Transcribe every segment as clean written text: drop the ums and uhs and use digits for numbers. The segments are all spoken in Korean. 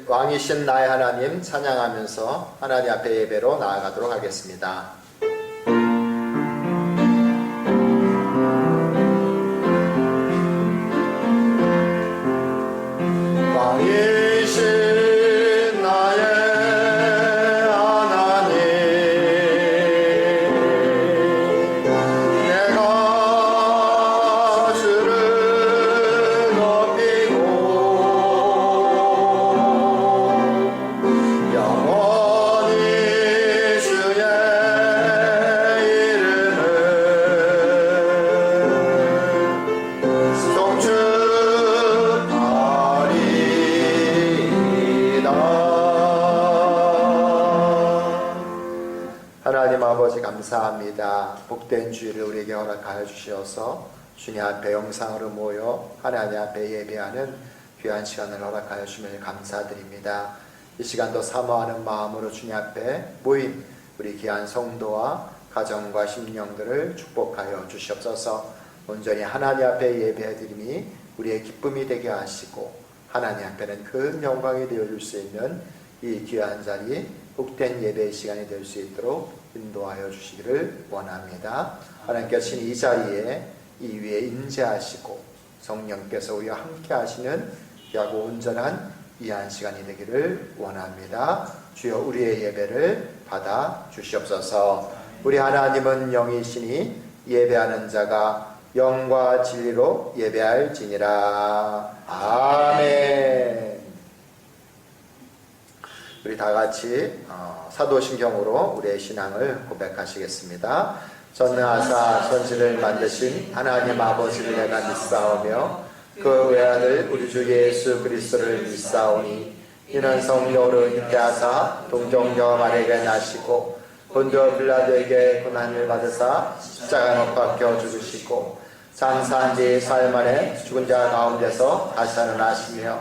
왕이신 나의 하나님 찬양하면서 하나님 앞에 예배로 나아가도록 하겠습니다. 왕이신 하나님 아버지 감사합니다. 복된 주일을 우리에게 허락하여 주시어서 주님 앞에 영상으로 모여 하나님 앞에 예배하는 귀한 시간을 허락하여 주시며 감사드립니다. 이 시간도 사모하는 마음으로 주님 앞에 모인 우리 귀한 성도와 가정과 심령들을 축복하여 주시옵소서. 온전히 하나님 앞에 예배드림이 우리의 기쁨이 되게 하시고 하나님 앞에는 큰 영광이 되어줄 수 있는 이 귀한 자리 복된 예배의 시간이 될 수 있도록 인도하여 주시기를 원합니다. 하나님께서 이 자리에 이 위에 임재하시고 성령께서 우리와 함께 하시는 귀하고 온전한 귀한 시간이 되기를 원합니다. 주여 우리의 예배를 받아 주시옵소서. 우리 하나님은 영이시니 예배하는 자가 영과 진리로 예배할지니라. 아멘. 우리 다 같이 사도신경으로 우리의 신앙을 고백하시겠습니다. 전능하사 천지를 만드신 하나님 아버지를 내가 믿사오며 그 외아들 우리 주 예수 그리스도를 믿사오니 이는 성령으로 잉태하사 동정녀 마리아에게 나시고 본디오 빌라도에게 고난을 받으사 십자가 못 박혀 죽으시고 장사한 지 사흘 만에 죽은 자 가운데서 다시 살아나시며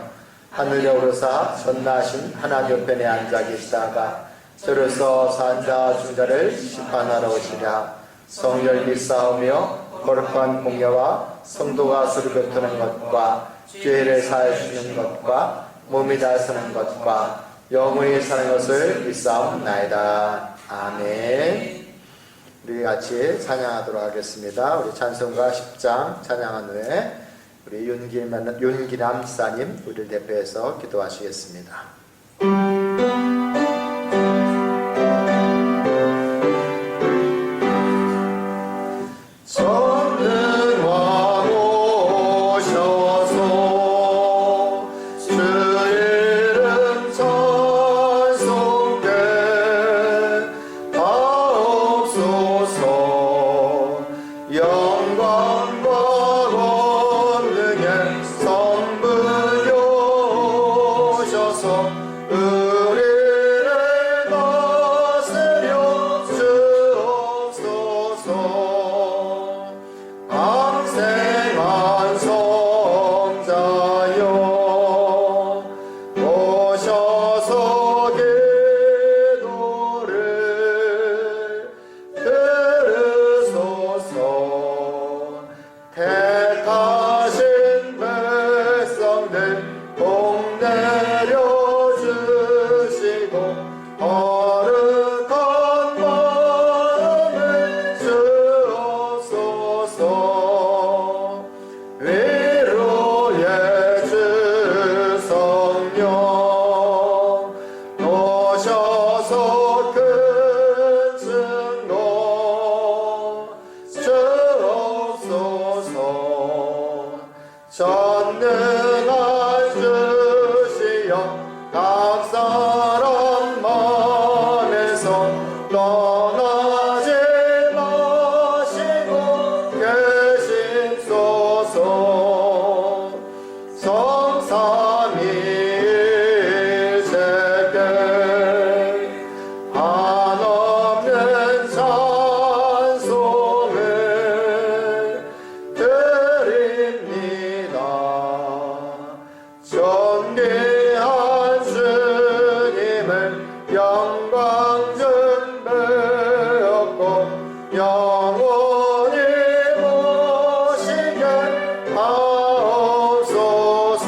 하늘에 오르사 전나신 하나님 우편에 앉아 계시다가 저로서 산자 중자를 심판하러 오시랴. 성령을 믿사오며 거룩한 공예와 성도가 서로 교통하는 것과 죄를 사해 주시는 것과 몸이 다스리는 것과 영원히 사는 것을 믿사옵나이다. 아멘. 우리 같이 찬양하도록 하겠습니다. 우리 찬송가 10장 찬양한 후에 우리 윤기남 사님 우리를 대표해서 기도하시겠습니다. 전능한 주시여 각 사람 마음에서 떠나지 마시고 계십소서. 성삼위일체께 한없는 찬송을 드립니다. 존귀한 주님을 영광 좀 배웠고 영원히 모시게 하옵소서.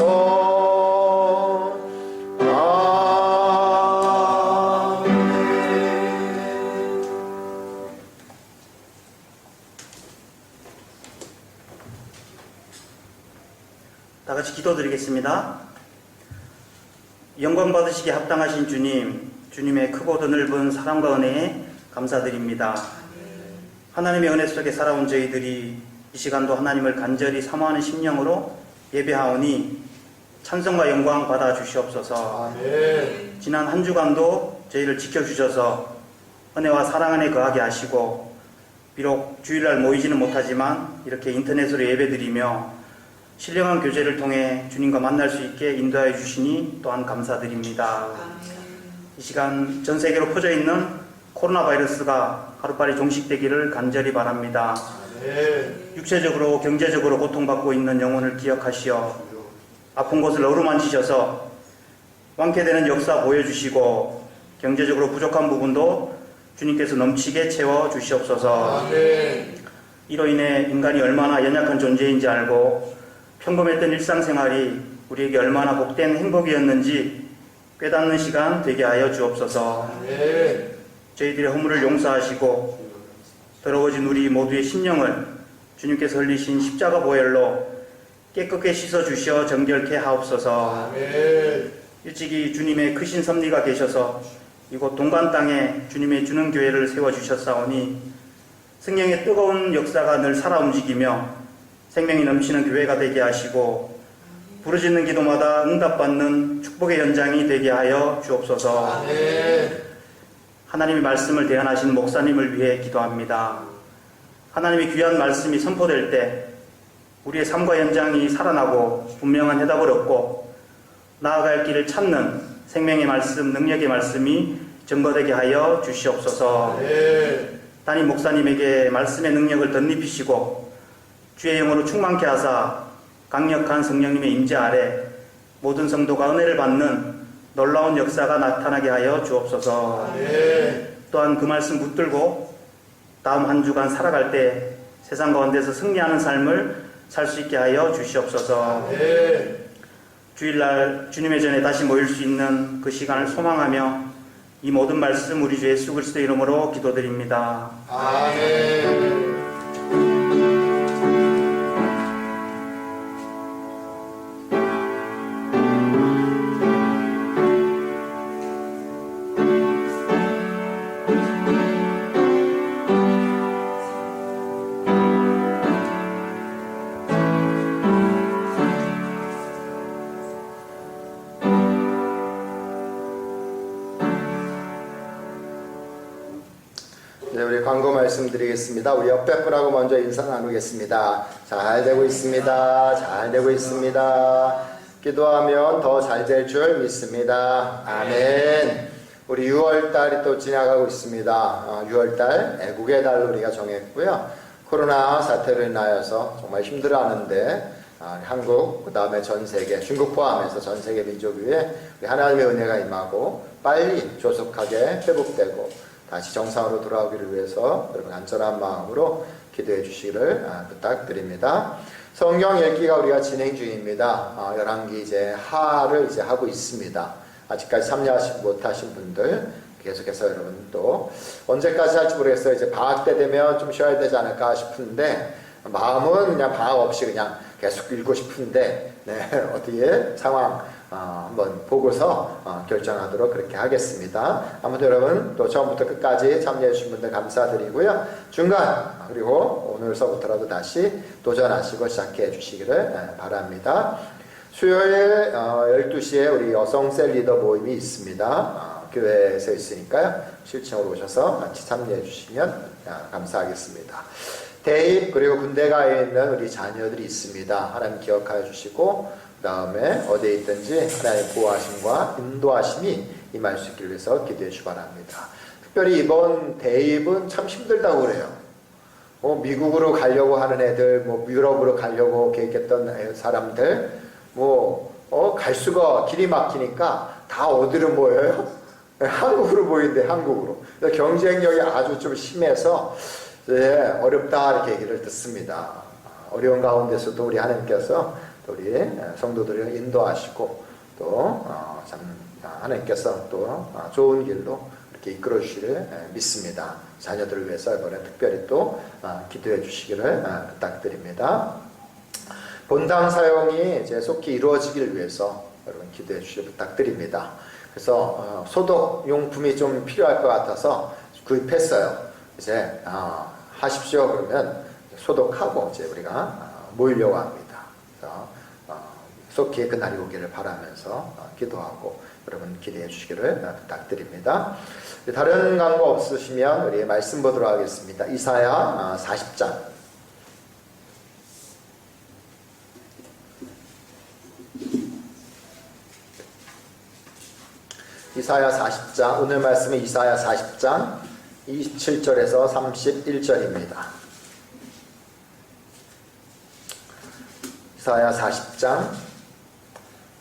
같이 기도드리겠습니다. 영광 받으시기에 합당하신 주님, 주님의 크고도 넓은 사랑과 은혜에 감사드립니다. 하나님의 은혜 속에 살아온 저희들이 이 시간도 하나님을 간절히 사모하는 심령으로 예배하오니 찬송과 영광 받아 주시옵소서. 아멘. 지난 한 주간도 저희를 지켜주셔서 은혜와 사랑 안에 거하게 하시고, 비록 주일날 모이지는 못하지만 이렇게 인터넷으로 예배드리며 신령한 교제를 통해 주님과 만날 수 있게 인도하여 주시니 또한 감사드립니다. 이 시간 전 세계로 퍼져 있는 코로나 바이러스가 하루빨리 종식되기를 간절히 바랍니다. 육체적으로 경제적으로 고통받고 있는 영혼을 기억하시어 아픈 곳을 어루만지셔서 완쾌되는 역사 보여주시고, 경제적으로 부족한 부분도 주님께서 넘치게 채워주시옵소서. 이로 인해 인간이 얼마나 연약한 존재인지 알고 평범했던 일상생활이 우리에게 얼마나 복된 행복이었는지 깨닫는 시간 되게 하여 주옵소서. 저희들의 허물을 용서하시고 더러워진 우리 모두의 심령을 주님께서 흘리신 십자가 보혈로 깨끗게 씻어주시어 정결케 하옵소서. 일찍이 주님의 크신 섭리가 계셔서 이곳 동관 땅에 주님의 주는 교회를 세워주셨사오니 성령의 뜨거운 역사가 늘 살아 움직이며 생명이 넘치는 교회가 되게 하시고 부르짖는 기도마다 응답받는 축복의 연장이 되게 하여 주옵소서. 하나님의 말씀을 대언하신 목사님을 위해 기도합니다. 하나님의 귀한 말씀이 선포될 때 우리의 삶과 현장이 살아나고 분명한 해답을 얻고 나아갈 길을 찾는 생명의 말씀, 능력의 말씀이 증거되게 하여 주시옵소서. 담임 목사님에게 말씀의 능력을 덧입히시고 주의 영으로 충만케 하사 강력한 성령님의 임재 아래 모든 성도가 은혜를 받는 놀라운 역사가 나타나게 하여 주옵소서. 또한 그 말씀 붙들고 다음 한 주간 살아갈 때 세상 가운데서 승리하는 삶을 살 수 있게 하여 주시옵소서. 주일날 주님의 전에 다시 모일 수 있는 그 시간을 소망하며 이 모든 말씀 우리 주 예수 그리스도 이름으로 기도드립니다. 아멘. 네, 우리 광고 말씀드리겠습니다. 우리 옆에 분하고 먼저 인사 나누겠습니다. 잘 되고 있습니다. 잘 되고 있습니다. 기도하면 더 잘 될 줄 믿습니다. 아멘. 우리 6월달이 또 지나가고 있습니다. 6월달 애국의 달로 우리가 정했고요. 코로나 사태로 인하여서 정말 힘들어하는데 한국, 그 다음에 전 세계, 중국 포함해서 전 세계 민족 위에 하나님의 은혜가 임하고 빨리 조속하게 회복되고 다시 정상으로 돌아오기를 위해서 여러분 안전한 마음으로 기도해 주시기를 부탁드립니다. 성경 읽기가 우리가 진행 중입니다. 열왕기 이제 하를 이제 하고 있습니다. 아직까지 참여하지 못하신 분들 계속해서 여러분 또 언제까지 할지 모르겠어요. 이제 방학 때 되면 좀 쉬어야 되지 않을까 싶은데 마음은 그냥 방학 없이 그냥 계속 읽고 싶은데 어디에 상황 한번 보고서 결정하도록 그렇게 하겠습니다. 아무튼 여러분 또 처음부터 끝까지 참여해 주신 분들 감사드리고요. 중간 그리고 오늘서부터라도 다시 도전하시고 시작해 주시기를 바랍니다. 수요일 12시에 우리 여성셀 리더 모임이 있습니다. 교회에서 있으니까요. 실층으로 오셔서 같이 참여해 주시면 감사하겠습니다. 대입 그리고 군대 가 있는 우리 자녀들이 있습니다. 하나님 기억하여 주시고 그 다음에 어디에 있든지 하나님의 보호하심과 인도하심이 임할 수 있기를 위해서 기도해 주시기 바랍니다. 특별히 이번 대입은 참 힘들다고 그래요. 미국으로 가려고 하는 애들, 유럽으로 가려고 계획했던 사람들, 갈 수가 길이 막히니까 다 어디로 모여요? 한국으로 모인대, 한국으로. 경쟁력이 아주 좀 심해서 어렵다 이렇게 얘기를 듣습니다. 어려운 가운데서도 우리 하나님께서 우리 성도들을 인도하시고 또 참 하나님께서 또 좋은 길로 이렇게 이끌어 주시기를 믿습니다. 자녀들을 위해서 이번에 특별히 또 기도해 주시기를 부탁드립니다. 본당 사용이 이제 속히 이루어지길 위해서 여러분 기도해 주시길 부탁드립니다. 그래서 소독 용품이 좀 필요할 것 같아서 구입했어요. 이제 하십시오. 그러면 소독하고 이제 우리가 모이려고 합니다. 그래서 속히 그날이 오기를 바라면서 기도하고 여러분 기대해 주시기를 부탁드립니다. 다른 광고 없으시면 우리 말씀 보도록 하겠습니다. 이사야 40장. 이사야 40장, 오늘 말씀은 이사야 40장 27절에서 31절입니다. 이사야 40장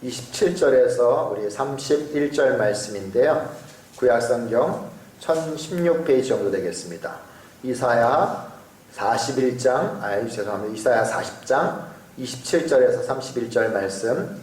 27절에서 우리 31절 말씀인데요. 구약성경 1016페이지 정도 되겠습니다. 이사야 41장, 죄송합니다. 이사야 40장 27절에서 31절 말씀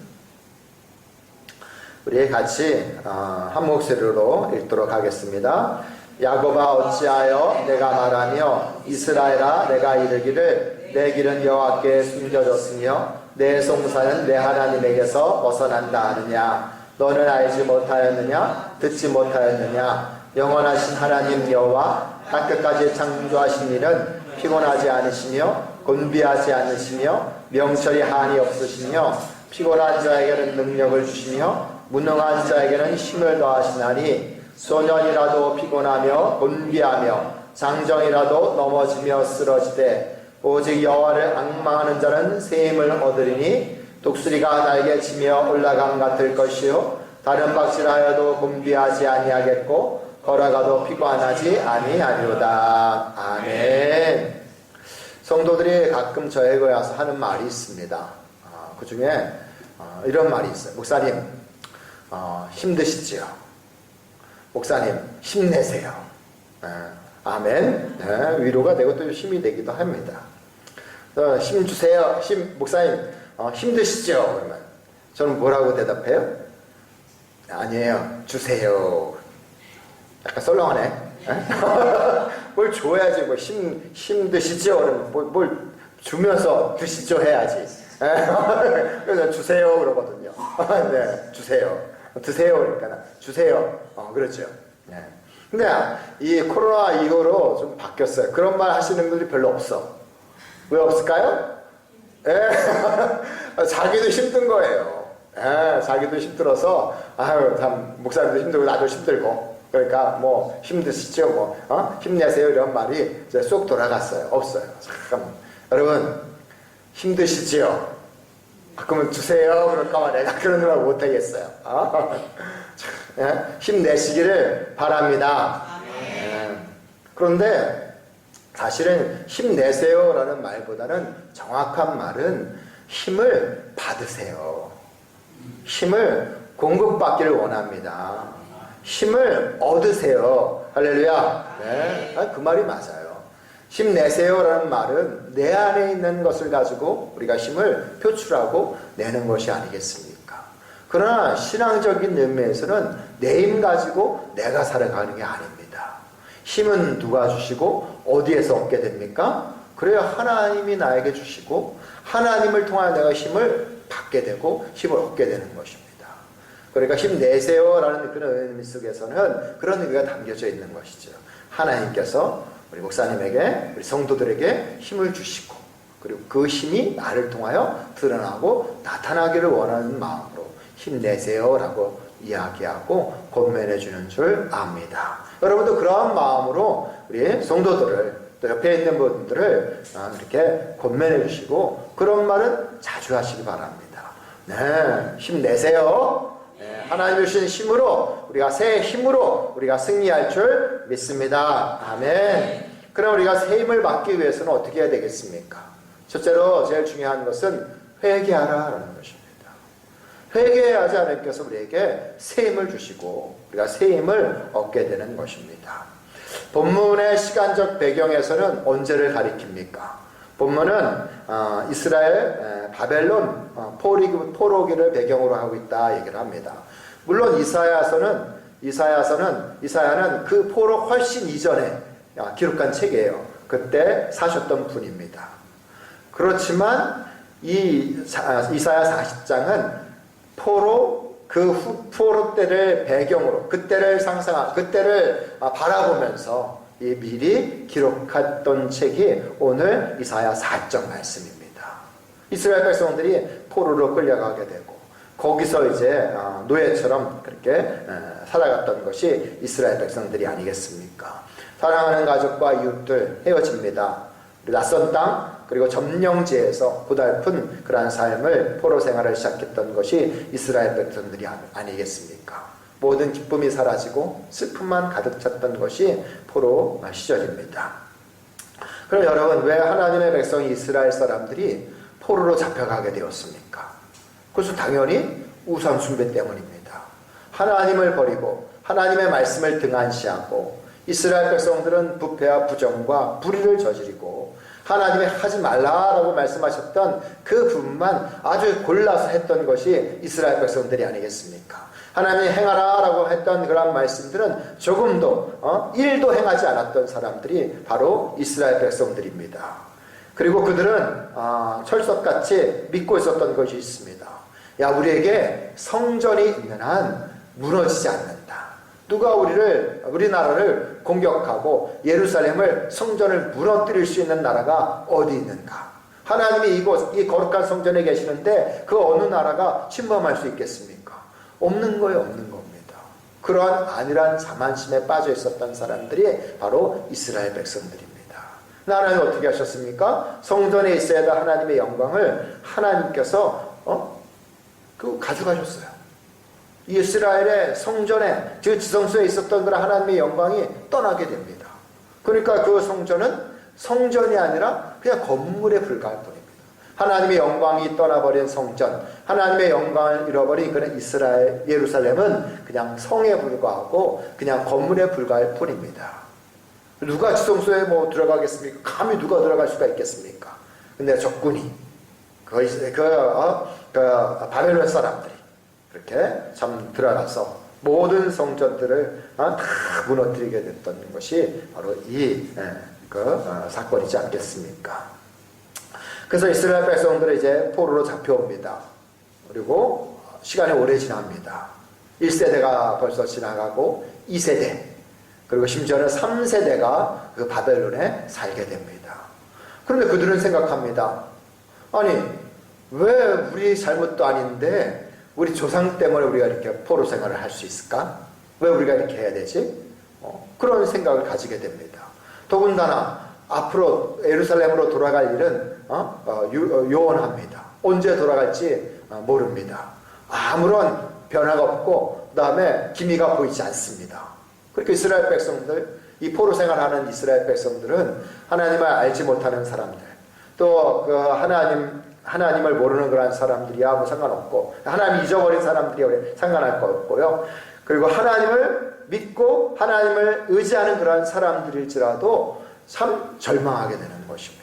우리 같이 한 목소리로 읽도록 하겠습니다. 야곱아 어찌하여 내가 말하며 이스라엘아 내가 이르기를 내 길은 여호와께 숨겨졌으며 내 송사는 내 하나님에게서 벗어난다 하느냐. 너는 알지 못하였느냐 듣지 못하였느냐. 영원하신 하나님 여호와 땅끝까지 창조하신 이는 피곤하지 않으시며 곤비하지 않으시며 명철이 한이 없으시며 피곤한 자에게는 능력을 주시며 무능한 자에게는 힘을 더하시나니 소년이라도 피곤하며 곤비하며 장정이라도 넘어지며 쓰러지되 오직 여호와를 앙망하는 자는 새 힘을 얻으리니 독수리가 날개치며 올라감 같을 것이요 다른 박질하여도 곤비하지 아니하겠고 걸어가도 피곤하지 아니하리로다. 아멘. 성도들이 가끔 저에게 와서 하는 말이 있습니다. 그 중에 이런 말이 있어요. 목사님 힘드시지요? 목사님 힘내세요. 아멘. 위로가 되고 또 힘이 되기도 합니다. 힘 주세요. 목사님 힘드시죠? 그러면 저는 뭐라고 대답해요? 아니에요. 주세요. 약간 썰렁하네. 뭘 줘야지. 뭐 힘드시죠? 그러면 뭘 주면서 드시죠 해야지. 그래서 주세요 그러거든요. 네, 주세요. 드세요 그러니까 주세요. 그렇죠. 네. 근데 이 코로나 이후로 좀 바뀌었어요. 그런 말 하시는 분들이 별로 없어. 왜 없을까요? 자기도 힘든 거예요. 자기도 힘들어서 참 목사님도 힘들고 나도 힘들고 그러니까 뭐 힘드시죠? 힘내세요 이런 말이 이제 쏙 돌아갔어요. 없어요. 참 여러분 힘드시지요? 그러면 주세요. 그럴까봐 내가 그런 말 못하겠어요. 힘내시기를 바랍니다. 그런데 사실은 힘내세요라는 말보다는 정확한 말은 힘을 받으세요. 힘을 공급받기를 원합니다. 힘을 얻으세요. 할렐루야. 네, 그 말이 맞아요. 힘내세요라는 말은 내 안에 있는 것을 가지고 우리가 힘을 표출하고 내는 것이 아니겠습니까? 그러나 신앙적인 의미에서는 내 힘 가지고 내가 살아가는 게 아닙니다. 힘은 누가 주시고 어디에서 얻게 됩니까? 그래야 하나님이 나에게 주시고 하나님을 통하여 내가 힘을 받게 되고 힘을 얻게 되는 것입니다. 그러니까 힘내세요라는 그런 의미 속에서는 그런 의미가 담겨져 있는 것이죠. 하나님께서 우리 목사님에게 우리 성도들에게 힘을 주시고 그리고 그 힘이 나를 통하여 드러나고 나타나기를 원하는 마음으로 힘내세요라고 이야기하고 권면해 주는 줄 압니다. 여러분도 그러한 마음으로 우리 성도들을 또 옆에 있는 분들을 이렇게 권면해 주시고 그런 말은 자주 하시기 바랍니다. 네, 힘내세요. 네, 하나님 주신 힘으로 우리가 새 힘으로 우리가 승리할 줄 믿습니다. 아멘. 그럼 우리가 새 힘을 받기 위해서는 어떻게 해야 되겠습니까? 첫째로 제일 중요한 것은 회개하라라는 것입니다. 회개하지 않으께서 우리에게 새 힘을 주시고 우리가 새 힘을 얻게 되는 것입니다. 본문의 시간적 배경에서는 언제를 가리킵니까? 본문은 이스라엘 바벨론 포로기를 배경으로 하고 있다 얘기를 합니다. 물론 이사야는 그 포로 훨씬 이전에 기록한 책이에요. 그때 사셨던 분입니다. 그렇지만 이사야 40장은 포로 포로 때를 배경으로 그때를 그때를 바라보면서 미리 기록했던 책이 오늘 이사야 4장 말씀입니다. 이스라엘 백성들이 포로로 끌려가게 되고 거기서 이제 노예처럼 그렇게 살아갔던 것이 이스라엘 백성들이 아니겠습니까? 사랑하는 가족과 이웃들 헤어집니다. 낯선 땅 그리고 점령지에서 고달픈 그러한 삶을 포로 생활을 시작했던 것이 이스라엘 백성들이 아니겠습니까? 모든 기쁨이 사라지고 슬픔만 가득 찼던 것이 포로 시절입니다. 그럼 여러분, 왜 하나님의 백성 이스라엘 사람들이 포로로 잡혀가게 되었습니까? 그것은 당연히 우상 숭배 때문입니다. 하나님을 버리고 하나님의 말씀을 등한시하고 이스라엘 백성들은 부패와 부정과 불의를 저지르고 하나님이 하지 말라라고 말씀하셨던 그 부분만 아주 골라서 했던 것이 이스라엘 백성들이 아니겠습니까? 하나님이 행하라라고 했던 그런 말씀들은 조금도 1도 행하지 않았던 사람들이 바로 이스라엘 백성들입니다. 그리고 그들은 철석같이 믿고 있었던 것이 있습니다. 야, 우리에게 성전이 있는 한 무너지지 않는다. 누가 우리나라를 공격하고 예루살렘을 성전을 무너뜨릴 수 있는 나라가 어디 있는가? 하나님이 이 거룩한 성전에 계시는데 그 어느 나라가 침범할 수 있겠습니까? 없는 거예요, 없는 겁니다. 그러한 안일한 자만심에 빠져 있었던 사람들이 바로 이스라엘 백성들입니다. 하나님은 어떻게 하셨습니까? 성전에 있어야 할 하나님의 영광을 하나님께서 가져가셨어요. 이스라엘의 성전에, 즉 지성소에 있었던 그런 하나님의 영광이 떠나게 됩니다. 그러니까 그 성전은 성전이 아니라 그냥 건물에 불과할 뿐입니다. 하나님의 영광이 떠나버린 성전, 하나님의 영광을 잃어버린 그런 이스라엘, 예루살렘은 그냥 성에 불과하고 그냥 건물에 불과할 뿐입니다. 누가 지성소에 들어가겠습니까? 감히 누가 들어갈 수가 있겠습니까? 근데 적군이, 바벨론 사람들이 그렇게 참 들어가서 모든 성전들을 다 무너뜨리게 됐던 것이 바로 사건이지 않겠습니까? 그래서 이스라엘 백성들은 이제 포로로 잡혀옵니다. 그리고 시간이 오래 지납니다. 1세대가 벌써 지나가고 2세대, 그리고 심지어는 3세대가 그 바벨론에 살게 됩니다. 그런데 그들은 생각합니다. 아니, 왜 우리 잘못도 아닌데 우리 조상 때문에 우리가 이렇게 포로 생활을 할 수 있을까? 왜 우리가 이렇게 해야 되지? 그런 생각을 가지게 됩니다. 더군다나 앞으로 예루살렘으로 돌아갈 일은 요원합니다. 언제 돌아갈지 모릅니다. 아무런 변화가 없고 그 다음에 기미가 보이지 않습니다. 그렇게 이스라엘 백성들, 이 포로 생활하는 이스라엘 백성들은 하나님을 알지 못하는 사람들, 또 하나님을 모르는 그런 사람들이야 상관없고, 하나님 잊어버린 사람들이야 상관할 거 없고요. 그리고 하나님을 믿고 하나님을 의지하는 그런 사람들일지라도 참 절망하게 되는 것입니다.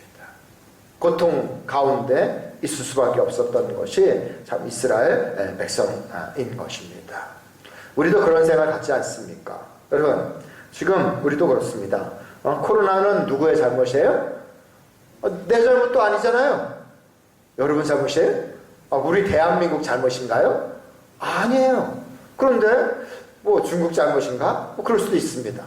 고통 가운데 있을 수밖에 없었던 것이 참 이스라엘 백성인 것입니다. 우리도 그런 생각을 갖지 않습니까? 여러분, 지금 우리도 그렇습니다. 코로나는 누구의 잘못이에요? 내 잘못도 아니잖아요. 여러분 잘못이에요? 우리 대한민국 잘못인가요? 아니에요. 그런데 중국 잘못인가? 그럴 수도 있습니다.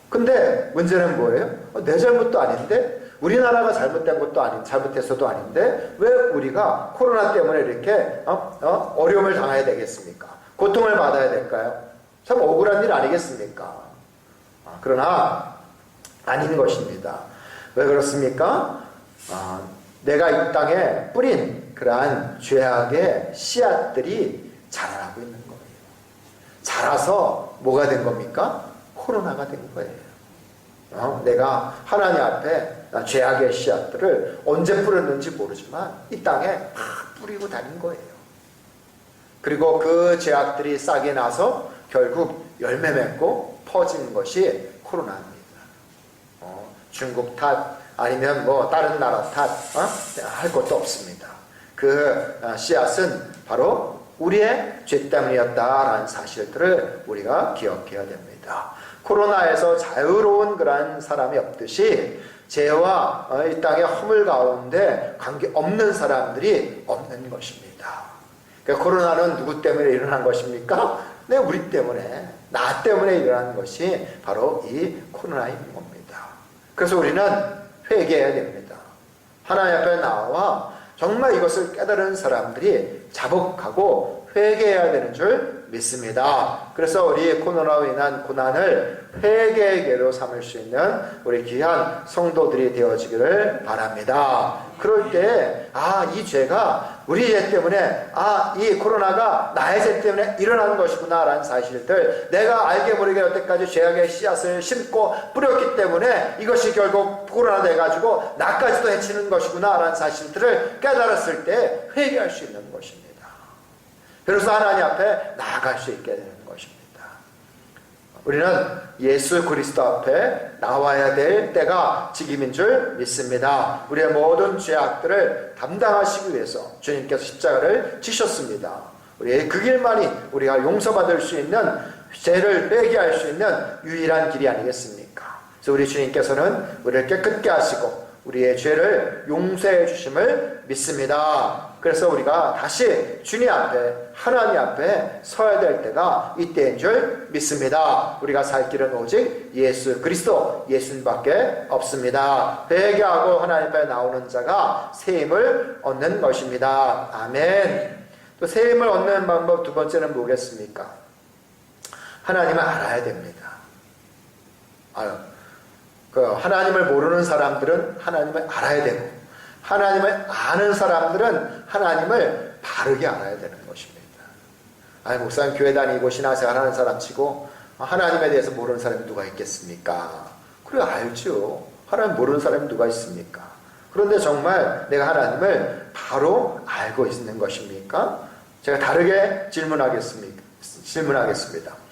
근데 문제는 뭐예요? 내 잘못도 아닌데, 우리나라가 잘못된 것도 잘못해서도 아닌데 왜 우리가 코로나 때문에 이렇게 어려움을 당해야 되겠습니까? 고통을 받아야 될까요? 참 억울한 일 아니겠습니까? 그러나 아닌 것입니다. 왜 그렇습니까? 내가 이 땅에 뿌린 그러한 죄악의 씨앗들이 자라나고 있는 거예요. 자라서 뭐가 된 겁니까? 코로나가 된 거예요. 내가 하나님 앞에 죄악의 씨앗들을 언제 뿌렸는지 모르지만 이 땅에 다 뿌리고 다닌 거예요. 그리고 그 죄악들이 싹이 나서 결국 열매 맺고 퍼진 것이 코로나입니다. 중국 탓 아니면 다른 나라 탓 할 것도 없습니다. 그 씨앗은 바로 우리의 죄 때문이었다라는 사실들을 우리가 기억해야 됩니다. 코로나에서 자유로운 그런 사람이 없듯이 죄와 이 땅의 허물 가운데 관계 없는 사람들이 없는 것입니다. 그러니까 코로나는 누구 때문에 일어난 것입니까? 네, 우리 때문에, 나 때문에 일어난 것이 바로 이 코로나인 겁니다. 그래서 우리는 회개해야 됩니다. 하나님 앞에 나와 정말 이것을 깨달은 사람들이 자복하고 회개해야 되는 줄 믿습니다. 그래서 우리 코로나로 인한 고난을 회개의 계로 삼을 수 있는 우리 귀한 성도들이 되어지기를 바랍니다. 그럴 때, 이 죄가 우리 죄 때문에, 이 코로나가 나의 죄 때문에 일어난 것이구나 라는 사실들, 내가 알게 모르게 여태까지 죄악의 씨앗을 심고 뿌렸기 때문에 이것이 결국 코로나 돼가지고 나까지도 해치는 것이구나 라는 사실들을 깨달았을 때 회개할 수 있는 것입니다. 그래서 하나님 앞에 나아갈 수 있게 되는 것입니다. 우리는 예수 그리스도 앞에 나와야 될 때가 지금인 줄 믿습니다. 우리의 모든 죄악들을 담당하시기 위해서 주님께서 십자가를 지셨습니다. 우리의 그 길만이 우리가 용서받을 수 있는, 죄를 빼게 할 수 있는 유일한 길이 아니겠습니까? 그래서 우리 주님께서는 우리를 깨끗게 하시고 우리의 죄를 용서해 주심을 믿습니다. 그래서 우리가 다시 주님 앞에, 하나님 앞에 서야 될 때가 이때인 줄 믿습니다. 우리가 살 길은 오직 예수 그리스도, 예수님밖에 없습니다. 회개하고 하나님 앞에 나오는 자가 새 힘을 얻는 것입니다. 아멘. 또 새 힘을 얻는 방법 두 번째는 뭐겠습니까? 하나님을 알아야 됩니다. 하나님을 모르는 사람들은 하나님을 알아야 되고, 하나님을 아는 사람들은 하나님을 바르게 알아야 되는 것입니다. 목사님 교회 다니고 신앙생활 하는 사람 치고 하나님에 대해서 모르는 사람이 누가 있겠습니까? 그래, 알죠. 하나님 모르는 사람이 누가 있습니까? 그런데 정말 내가 하나님을 바로 알고 있는 것입니까? 제가 다르게 질문하겠습니다.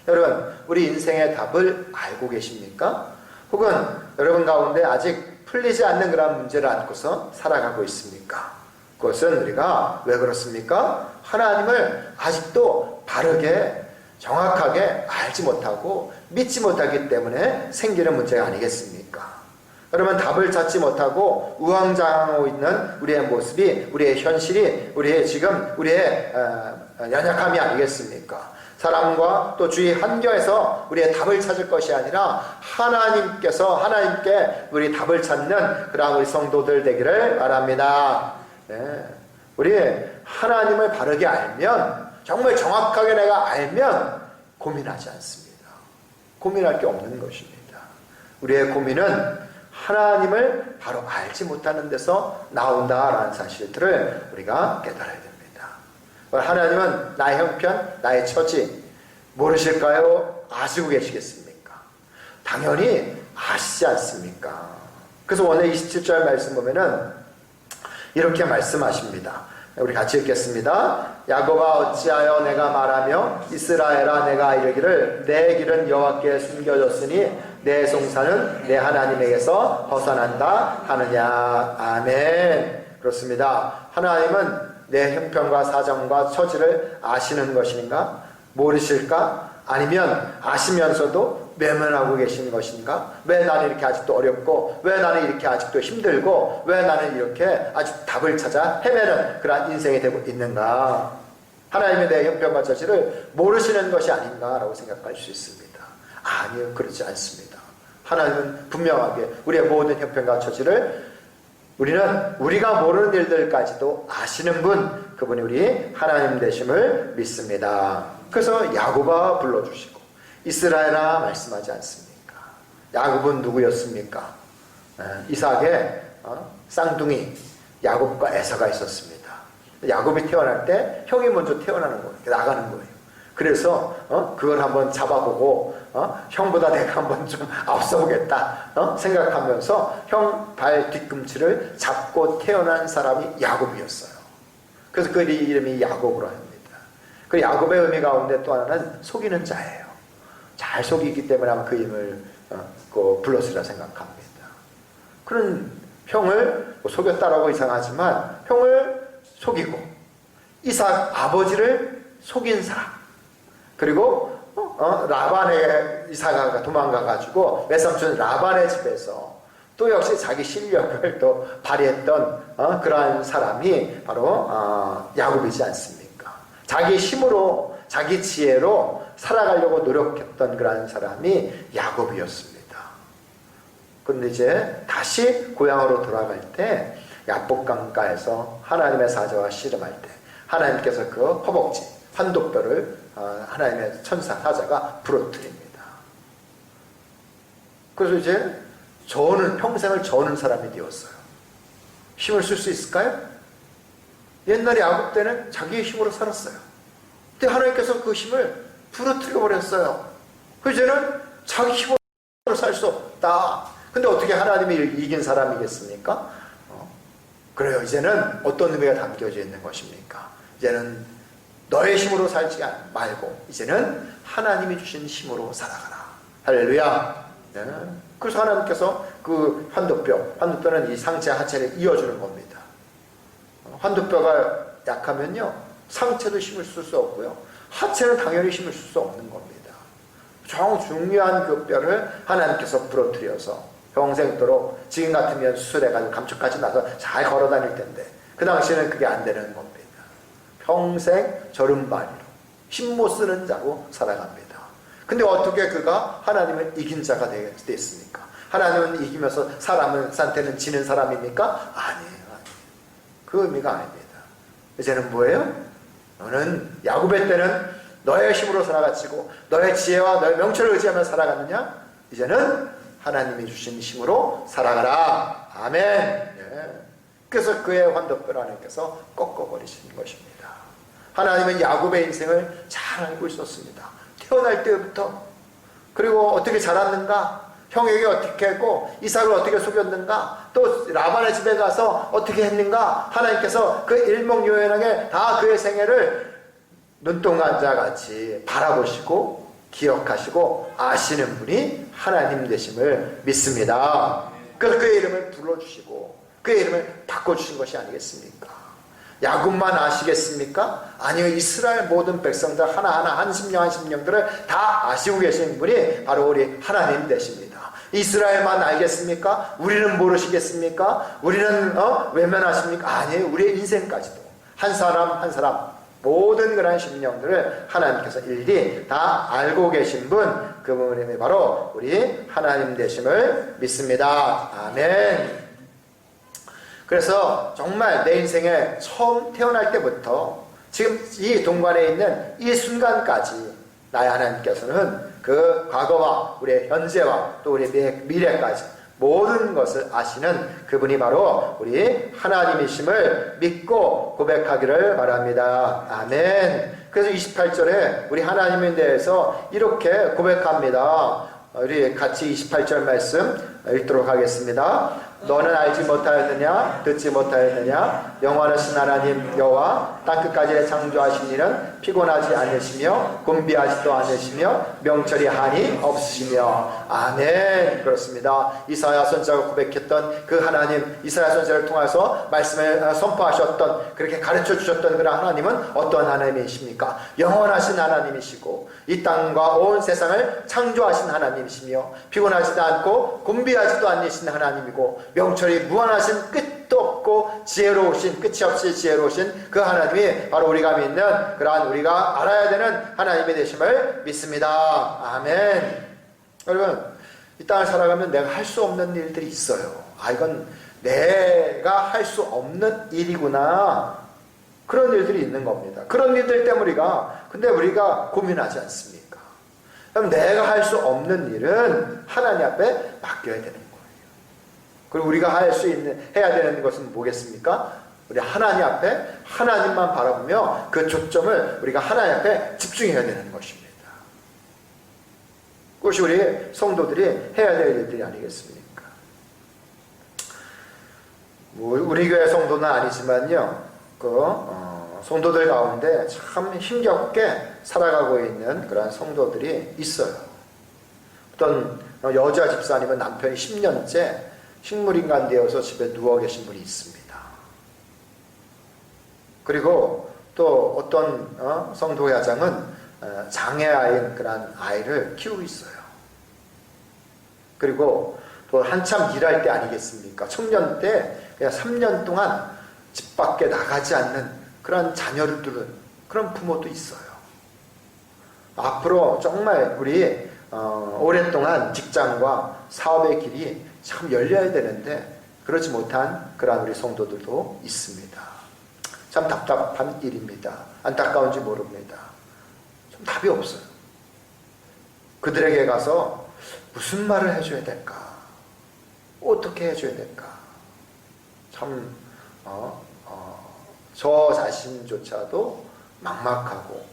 여러분, 우리 인생의 답을 알고 계십니까? 혹은 여러분 가운데 아직 풀리지 않는 그런 문제를 안고서 살아가고 있습니까? 그것은 우리가 왜 그렇습니까? 하나님을 아직도 바르게 정확하게 알지 못하고 믿지 못하기 때문에 생기는 문제가 아니겠습니까? 여러분, 답을 찾지 못하고 우왕좌왕하고 있는 우리의 모습이, 우리의 현실이 우리의 연약함이 아니겠습니까? 사람과 또 주위 환경에서 우리의 답을 찾을 것이 아니라 하나님께 우리 답을 찾는 그런 우리 성도들 되기를 바랍니다. 네. 우리 하나님을 바르게 알면, 정말 정확하게 내가 알면 고민하지 않습니다. 고민할 게 없는 것입니다. 우리의 고민은 하나님을 바로 알지 못하는 데서 나온다라는 사실들을 우리가 깨달아야 됩니다. 하나님은 나의 형편, 나의 처지 모르실까요? 아시고 계시겠습니까? 당연히 아시지 않습니까? 그래서 오늘 27절 말씀 보면은 이렇게 말씀하십니다. 우리 같이 읽겠습니다. 야곱아, 어찌하여 내가 말하며 이스라엘아 내가 이르기를 내 길은 여호와께 숨겨졌으니 내 송사는 내 하나님에게서 벗어난다 하느냐. 아멘. 그렇습니다. 하나님은 내 형편과 사정과 처지를 아시는 것인가? 모르실까? 아니면 아시면서도 외면하고 계시는 것인가? 왜 나는 이렇게 아직도 어렵고, 왜 나는 이렇게 아직도 힘들고, 왜 나는 이렇게 아직 답을 찾아 헤매는 그러한 인생이 되고 있는가? 하나님의 내 형편과 처지를 모르시는 것이 아닌가라고 생각할 수 있습니다. 아니요, 그렇지 않습니다. 하나님은 분명하게 우리의 모든 형편과 처지를 우리가 모르는 일들까지도 아시는 분, 그분이 우리 하나님 되심을 믿습니다. 그래서 야곱아 불러주시고 이스라엘아 말씀하지 않습니까? 야곱은 누구였습니까? 이삭의 쌍둥이 야곱과 에서가 있었습니다. 야곱이 태어날 때 형이 먼저 태어나는 거예요. 나가는 거예요. 그래서 그걸 한번 잡아보고 형보다 내가 한번 좀 앞서보겠다 생각하면서 형 발 뒤꿈치를 잡고 태어난 사람이 야곱이었어요. 그래서 그 이름이 야곱으로 합니다. 그 야곱의 의미 가운데 또 하나는 속이는 자예요. 잘 속이기 때문에 아마 그 이름을 불렀으리라 생각합니다. 그런 형을 속였다라고 이상하지만 형을 속이고 이삭 아버지를 속인 사람, 그리고 라반의 이삭아가 도망가가지고 외삼촌 라반의 집에서 또 역시 자기 실력을 또 발휘했던 그러한 사람이 바로 야곱이지 않습니까? 자기 힘으로 자기 지혜로 살아가려고 노력했던 그러한 사람이 야곱이었습니다. 그런데 이제 다시 고향으로 돌아갈 때 야복강가에서 하나님의 사자와 씨름할 때 하나님께서 그 허벅지 환도뼈를 하나님의 천사 사자가 부러뜨립니다. 그래서 이제 평생을 저는 사람이 되었어요. 힘을 쓸 수 있을까요? 옛날에 야곱 때는 자기의 힘으로 살았어요. 근데 하나님께서 그 힘을 부러뜨려 버렸어요. 그래서 이제는 자기 힘으로 살 수 없다. 근데 어떻게 하나님이 이긴 사람이겠습니까? 그래요. 이제는 어떤 의미가 담겨져 있는 것입니까? 이제는 너의 힘으로 살지 말고 이제는 하나님이 주신 힘으로 살아가라. 할렐루야. 네. 그래서 하나님께서 그 환도뼈는 이 상체 하체를 이어주는 겁니다. 환도뼈가 약하면요 상체도 힘을 쓸 수 없고요 하체는 당연히 힘을 쓸 수 없는 겁니다. 중요한 그 뼈를 하나님께서 부러뜨려서 평생도록 지금 같으면 수술해가지고 감쪽까지 나서 잘 걸어 다닐 텐데 그 당시에는 그게 안 되는 겁니다. 평생 저른발이로 힘 못 쓰는 자고 살아갑니다. 근데 어떻게 그가 하나님을 이긴 자가 됐습니까? 하나님은 이기면서 사람한테는 지는 사람입니까? 아니에요. 그 의미가 아닙니다. 이제는 뭐예요? 너는 야곱의 때는 너의 힘으로 살아가지고 너의 지혜와 너의 명철을 의지하며 살아갔느냐? 이제는 하나님이 주신 힘으로 살아가라. 아멘. 예. 그래서 그의 환도뼈를 하나님께서 꺾어버리신 것입니다. 하나님은 야곱의 인생을 잘 알고 있었습니다. 태어날 때부터. 그리고 어떻게 자랐는가? 형에게 어떻게 했고 이삭을 어떻게 속였는가? 또 라반의 집에 가서 어떻게 했는가? 하나님께서 그 일목요연하게 다 그의 생애를 눈동자같이 바라보시고 기억하시고 아시는 분이 하나님 되심을 믿습니다. 그래서 그의 이름을 불러주시고 그의 이름을 바꿔주신 것이 아니겠습니까? 야곱만 아시겠습니까? 아니요, 이스라엘 모든 백성들 하나하나 한 심령들을 다 아시고 계신 분이 바로 우리 하나님 되십니다. 이스라엘만 알겠습니까? 우리는 모르시겠습니까? 우리는 외면하십니까? 아니에요. 우리의 인생까지도 한 사람 한 사람 모든 그런 심령들을 하나님께서 일일이 다 알고 계신 분, 그분이 바로 우리 하나님 되심을 믿습니다. 아멘. 그래서 정말 내 인생에 처음 태어날 때부터 지금 이 동관에 있는 이 순간까지 나의 하나님께서는 그 과거와 우리의 현재와 또 우리의 미래까지 모든 것을 아시는 그분이 바로 우리 하나님이심을 믿고 고백하기를 바랍니다. 아멘. 그래서 28절에 우리 하나님에 대해서 이렇게 고백합니다. 우리 같이 28절 말씀 읽도록 하겠습니다. 너는 알지 못하였느냐 듣지 못하였느냐 영원하신 하나님 여호와 땅끝까지 창조하신 이는 피곤하지 않으시며 곤비하지도 않으시며 명철이 한이 없으시며 아멘. 그렇습니다. 이사야 선지자가 고백했던 그 하나님, 이사야 선지자를 통해서 말씀을 선포하셨던, 그렇게 가르쳐 주셨던 그런 하나님은 어떤 하나님이십니까? 영원하신 하나님이시고 이 땅과 온 세상을 창조하신 하나님이시며 피곤하지도 않고 곤비하지도 않으신 하나님이고 명철이 무한하신 끝도 없고 지혜로우신, 끝이 없이 지혜로우신 그 하나님이 바로 우리가 믿는 그러한 우리가 알아야 되는 하나님이 되심을 믿습니다. 아멘. 여러분, 이 땅을 살아가면 내가 할 수 없는 일들이 있어요. 이건 내가 할 수 없는 일이구나, 그런 일들이 있는 겁니다. 그런 일들 때문에 근데 우리가 고민하지 않습니까? 그럼 내가 할 수 없는 일은 하나님 앞에 맡겨야 되는 거예요. 그리고 우리가 해야 되는 것은 뭐겠습니까? 우리 하나님 앞에 하나님만 바라보며 그 초점을 우리가 하나님 앞에 집중해야 되는 것입니다. 그것이 우리 성도들이 해야 될 일들이 아니겠습니까? 우리 교회 성도는 아니지만요, 성도들 가운데 참 힘겹게 살아가고 있는 그런 성도들이 있어요. 어떤 여자 집사님은 남편이 10년째 식물인간 되어서 집에 누워 계신 분이 있습니다. 그리고 또 어떤 성도 야장은 장애아인 그런 아이를 키우고 있어요. 그리고 또 한참 일할 때 아니겠습니까? 청년 때 그냥 3년 동안 집 밖에 나가지 않는 그런 자녀를 두는 그런 부모도 있어요. 앞으로 정말 우리 오랫동안 직장과 사업의 길이 참 열려야 되는데 그러지 못한 그러한 우리 성도들도 있습니다. 참 답답한 일입니다. 안타까운지 모릅니다. 좀 답이 없어요. 그들에게 가서 무슨 말을 해줘야 될까? 어떻게 해줘야 될까? 참 저 자신조차도 막막하고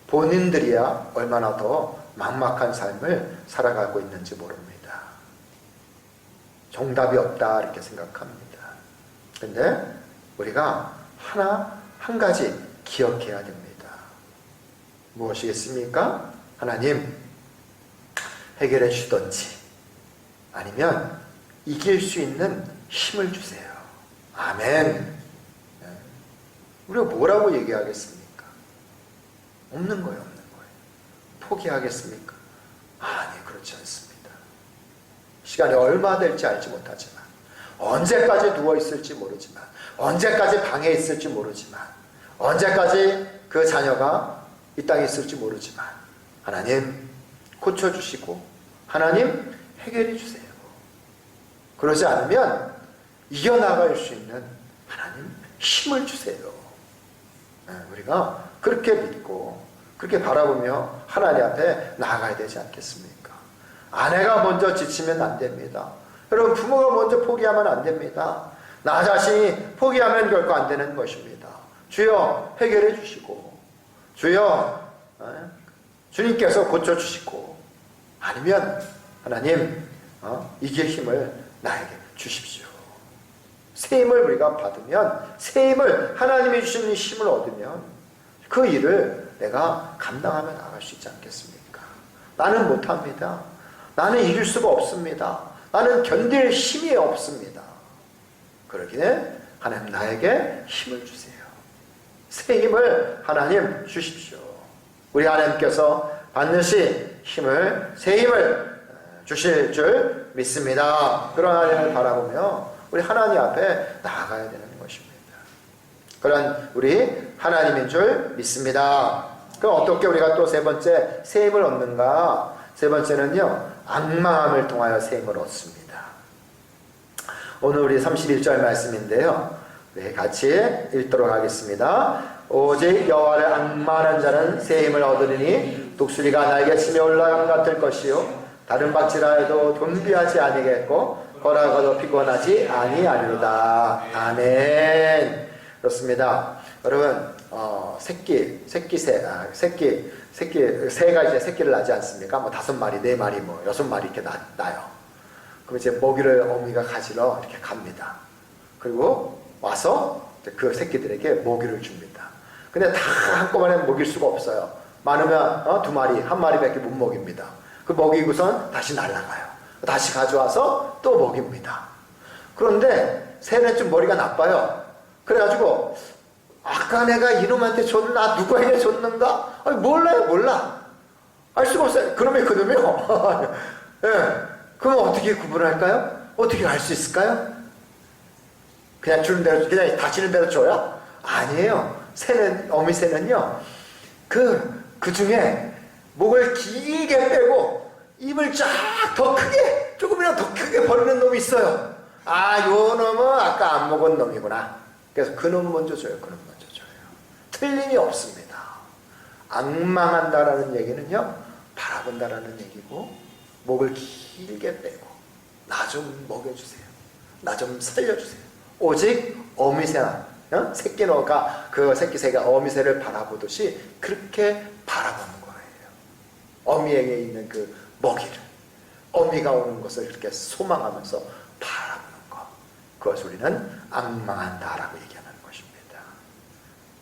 본인들이야 얼마나 더 막막한 삶을 살아가고 있는지 모릅니다. 정답이 없다 이렇게 생각합니다. 근데 우리가 한 가지 기억해야 됩니다. 무엇이겠습니까? 하나님 해결해 주든지 아니면 이길 수 있는 힘을 주세요. 아멘. 우리가 뭐라고 얘기하겠습니까? 없는 거예요, 없는 거예요. 포기하겠습니까? 아니, 그렇지 않습니다. 시간이 얼마 될지 알지 못하지만, 언제까지 누워있을지 모르지만, 언제까지 방에 있을지 모르지만, 언제까지 그 자녀가 이 땅에 있을지 모르지만, 하나님 고쳐주시고, 하나님 해결해 주세요. 그러지 않으면 이겨나갈 수 있는 하나님 힘을 주세요. 우리가 그렇게 믿고 그렇게 바라보며 하나님 앞에 나아가야 되지 않겠습니까? 아내가 먼저 지치면 안 됩니다. 여러분 부모가 먼저 포기하면 안 됩니다. 나 자신이 포기하면 결코 안 되는 것입니다. 주여 해결해 주시고 주여 주님께서 고쳐주시고 아니면 하나님 이길 힘을 나에게 주십시오. 새 힘을 우리가 받으면 새 힘을 하나님이 주시는 힘을 얻으면 그 일을 내가 감당하며 나갈 수 있지 않겠습니까? 나는 못합니다. 나는 이길 수가 없습니다. 나는 견딜 힘이 없습니다. 그러기에 하나님 나에게 힘을 주세요. 새 힘을 하나님 주십시오. 우리 하나님께서 반드시 새 힘을 주실 줄 믿습니다. 그런 하나님을 바라보며 우리 하나님 앞에 나아가야 되는 것입니다. 그런 우리 하나님인 줄 믿습니다. 그럼 어떻게 우리가 또 세 번째 새 힘을 얻는가? 세 번째는요, 앙망함을 통하여 새 힘을 얻습니다. 오늘 우리 31절 말씀인데요. 네, 같이 읽도록 하겠습니다. 오직 여호와를 앙망하는 자는 새 힘을 얻으리니 독수리가 날개치며 올라감 같을 것이요 다른 박질하여도 존비하지 아니겠고 걸어가도 피곤하지 아니하리로다. 아멘. 그렇습니다. 여러분 새가 이제 새끼를 낳지 않습니까? 뭐 5마리, 4마리, 뭐 6마리 이렇게 낳아요. 그럼 이제 먹이를 어미가 가지러 이렇게 갑니다. 그리고 와서 그 새끼들에게 먹이를 줍니다. 근데 다 한꺼번에 먹일 수가 없어요. 많으면 2마리, 1마리밖에 못 먹입니다. 그 먹이고선 다시 날아가요. 다시 가져와서 또 먹입니다. 그런데 새는 좀 머리가 나빠요. 그래가지고 아까 내가 이놈한테 줬나? 누구에게 줬는가? 아니, 몰라. 알 수가 없어요. 그놈이요. 예. 그럼 어떻게 구분할까요? 어떻게 알 수 있을까요? 그냥 주는 대로, 그냥 다치는 대로 줘요? 아니에요. 어미 새는요, 그 중에 목을 길게 빼고 입을 쫙 더 크게, 조금이라도 더 크게 벌리는 놈이 있어요. 아, 요 놈은 아까 안 먹은 놈이구나. 그래서 그 놈 먼저 줘요. 틀림이 없습니다. 앙망한다라는 얘기는요, 바라본다라는 얘기고, 목을 길게 빼고, 나 좀 먹여주세요. 나 좀 살려주세요. 오직 어미새나, 새끼노가, 그 새끼새가 어미새를 바라보듯이 그렇게 바라보는 거예요. 어미에게 있는 그 먹이를, 어미가 오는 것을 이렇게 소망하면서 바라보는 것. 그것을 우리는 앙망한다라고 얘기하는 것입니다.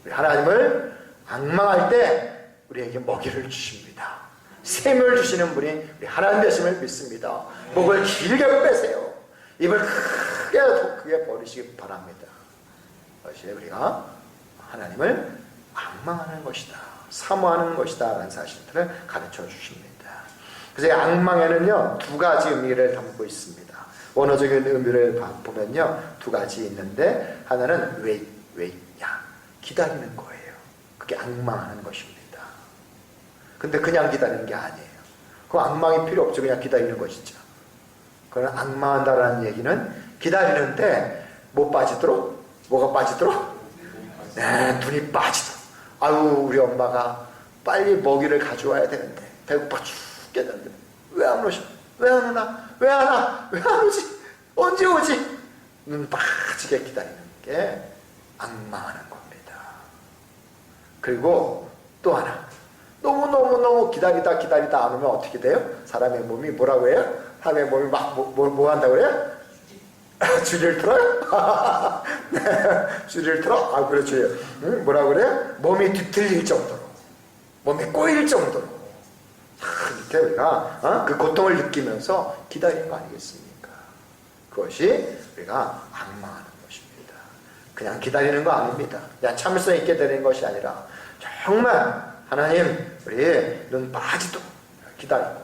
우리 하나님을 앙망할 때 우리에게 먹이를 주십니다. 샘을 주시는 분이 우리 하나님 되심을 믿습니다. 목을 길게 빼세요. 입을 크게 벌리시기 바랍니다. 그것이 우리가 하나님을 앙망하는 것이다, 사모하는 것이다 라는 사실들을 가르쳐 주십니다. 그래서 이 악망에는요, 두 가지 의미를 담고 있습니다. 원어적인 의미를 보면요, 두 가지 있는데, 하나는 기다리는 거예요. 그게 악망하는 것입니다. 근데 그냥 기다리는 게 아니에요. 그 악망이 필요 없죠. 그냥 기다리는 것이죠. 그러나 악망한다라는 얘기는 기다리는데 못 빠지도록, 뭐가 빠지도록? 네, 눈이 빠지도록. 아유, 우리 엄마가 빨리 먹이를 가져와야 되는데 배고파 죽겠는데 왜 안 오셔? 왜 안 오나? 왜 안 와? 왜 안 오지? 언제 오지? 눈 빠지게 기다리는 게 악망하는 겁니다. 그리고 또 하나, 너무 기다리다 안 오면 어떻게 돼요? 사람의 몸이 뭐라고 해요? 사람의 몸이 막 뭐 한다고 그래요? 줄을 틀어요? 네, 줄을 틀어? 아, 그렇죠. 뭐라고 그래요? 몸이 뒤틀릴 정도로, 몸이 꼬일 정도로 이렇게 우리가 그 고통을 느끼면서 기다리는 거 아니겠습니까? 그것이 우리가 악망하는 것입니다. 그냥 기다리는 거 아닙니다. 그냥 참을성 있게 되는 것이 아니라 정말 하나님, 우리 눈 빠지도록 기다리고